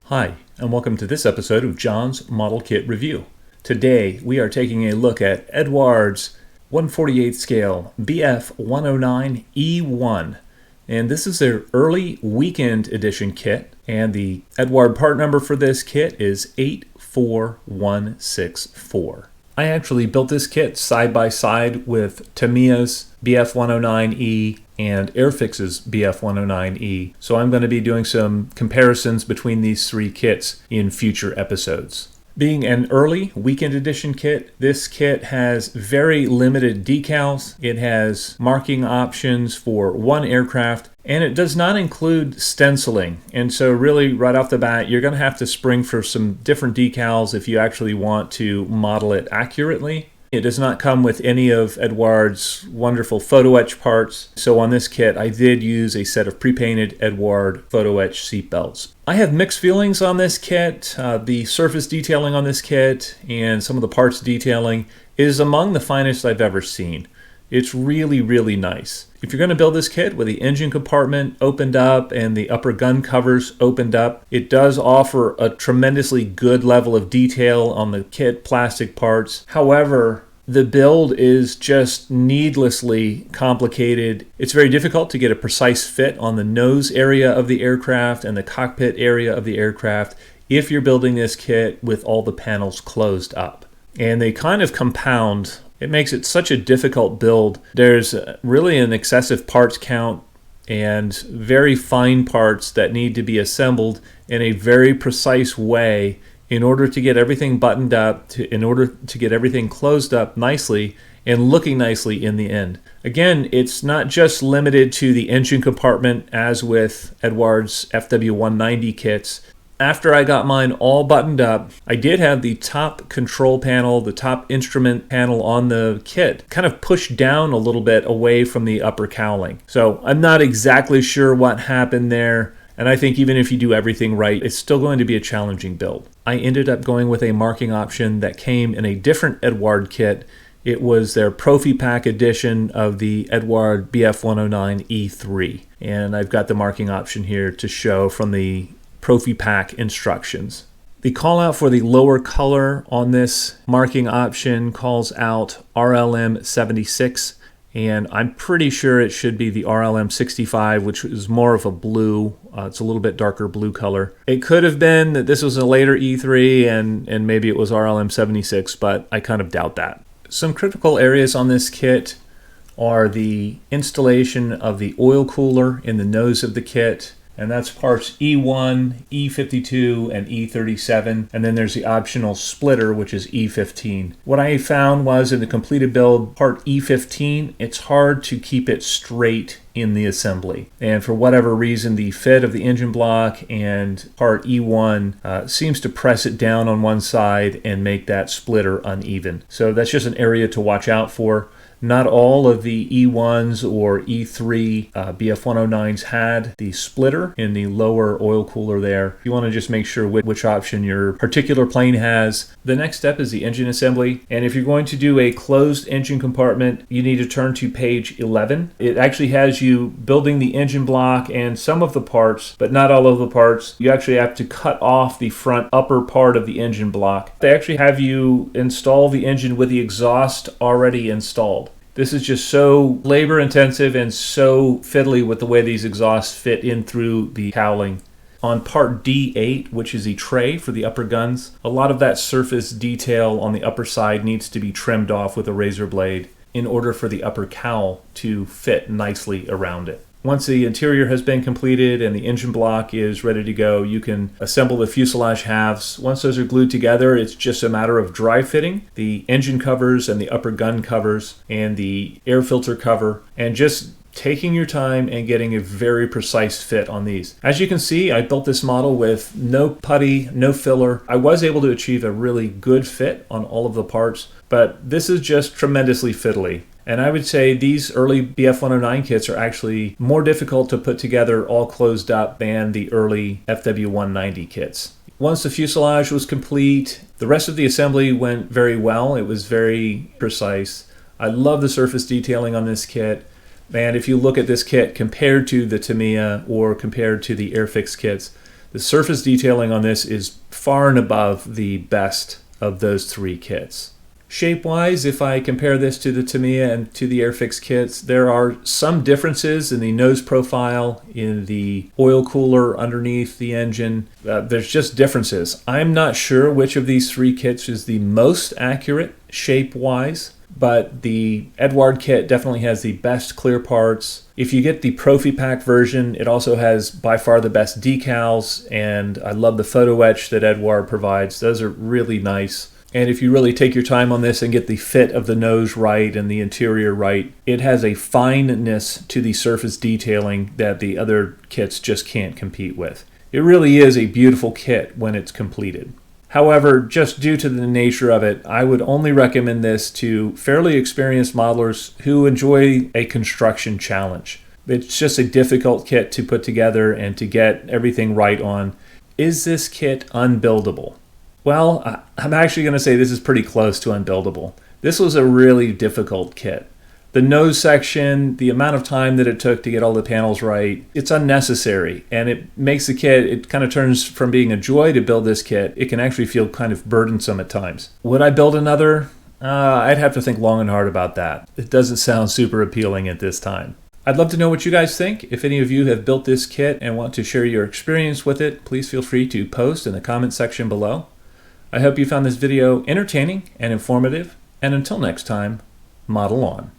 Hi, and welcome to this episode of John's Model Kit Review. Today, we are taking a look at Eduard's 1/48 scale Bf 109 E1. And this is their early weekend edition kit, and the Eduard part number for this kit is 84164. I actually built this kit side by side with Tamiya's Bf 109E and Airfix's Bf 109E, so I'm going to be doing some comparisons between these three kits in future episodes. Being an early weekend edition kit, this kit has very limited decals. It has marking options for one aircraft, and it does not include stenciling. And so really right off the bat, you're going to have to spring for some different decals if you actually want to model it accurately. It does not come with any of Eduard's wonderful photo etch parts. So on this kit, I did use a set of pre-painted Eduard photo etch seat belts. I have mixed feelings on this kit. The surface detailing on this kit and some of the parts detailing is among the finest I've ever seen. It's really, really nice. If you're going to build this kit with the engine compartment opened up and the upper gun covers opened up, it does offer a tremendously good level of detail on the kit plastic parts. However, the build is just needlessly complicated. It's very difficult to get a precise fit on the nose area of the aircraft and the cockpit area of the aircraft if you're building this kit with all the panels closed up. And they kind of compound. It makes it such a difficult build. There's really an excessive parts count and very fine parts that need to be assembled in a very precise way in order to get everything buttoned up, in order to get everything closed up nicely and looking nicely in the end. Again, it's not just limited to the engine compartment as with Eduard's FW190 kits. After I got mine all buttoned up, I did have the top control panel, the top instrument panel on the kit kind of pushed down a little bit away from the upper cowling. So I'm not exactly sure what happened there, and I think even if you do everything right, it's still going to be a challenging build. I ended up going with a marking option that came in a different Eduard kit. It was their ProfiPack edition of the Eduard Bf 109 E3, and I've got the marking option here to show from the ProfiPack instructions. The call out for the lower color on this marking option calls out RLM 76, and I'm pretty sure it should be the RLM 65, which is more of a blue. It's a little bit darker blue color. It could have been that this was a later E3 and maybe it was RLM 76, but I kind of doubt that. Some critical areas on this kit are the installation of the oil cooler in the nose of the kit. And that's parts E1, E52, and E37. And then there's the optional splitter, which is E15. What I found was in the completed build, part E15, it's hard to keep it straight in the assembly. And for whatever reason, the fit of the engine block and part E1 seems to press it down on one side and make that splitter uneven. So that's just an area to watch out for. Not all of the E1s or E3 Bf 109s had the splitter in the lower oil cooler there. You want to just make sure which option your particular plane has. The next step is the engine assembly. And if you're going to do a closed engine compartment, you need to turn to page 11. It actually has you building the engine block and some of the parts, but not all of the parts. You actually have to cut off the front upper part of the engine block. They actually have you install the engine with the exhaust already installed. This is just so labor intensive and so fiddly with the way these exhausts fit in through the cowling. On part D8, which is a tray for the upper guns, a lot of that surface detail on the upper side needs to be trimmed off with a razor blade in order for the upper cowl to fit nicely around it. Once the interior has been completed and the engine block is ready to go, you can assemble the fuselage halves. Once those are glued together, it's just a matter of dry fitting the engine covers and the upper gun covers and the air filter cover, and just taking your time and getting a very precise fit on these. As you can see, I built this model with no putty, no filler. I was able to achieve a really good fit on all of the parts, but this is just tremendously fiddly. And I would say these early Bf 109 kits are actually more difficult to put together all closed up than the early FW190 kits. Once the fuselage was complete, the rest of the assembly went very well. It was very precise. I love the surface detailing on this kit. And if you look at this kit compared to the Tamiya or compared to the Airfix kits, The surface detailing on this is far and above the best of those three kits. Shape-wise, if I compare this to the Tamiya and to the Airfix kits, there are some differences in the nose profile, in the oil cooler underneath the engine. There's just differences. I'm not sure which of these three kits is the most accurate shape-wise, but the Eduard kit definitely has the best clear parts. If you get the ProfiPack version, it also has by far the best decals, and I love the photo etch that Eduard provides. Those are really nice. And if you really take your time on this and get the fit of the nose right and the interior right, it has a fineness to the surface detailing that the other kits just can't compete with. It really is a beautiful kit when it's completed. However, just due to the nature of it, I would only recommend this to fairly experienced modelers who enjoy a construction challenge. It's just a difficult kit to put together and to get everything right on. Is this kit unbuildable? Well, I'm actually going to say this is pretty close to unbuildable. This was a really difficult kit. The nose section, the amount of time that it took to get all the panels right, it's unnecessary, and it makes the kit, it kind of turns from being a joy to build this kit. It can actually feel kind of burdensome at times. Would I build another? I'd have to think long and hard about that. It doesn't sound super appealing at this time. I'd love to know what you guys think. If any of you have built this kit and want to share your experience with it, please feel free to post in the comment section below. I hope you found this video entertaining and informative, and until next time, model on.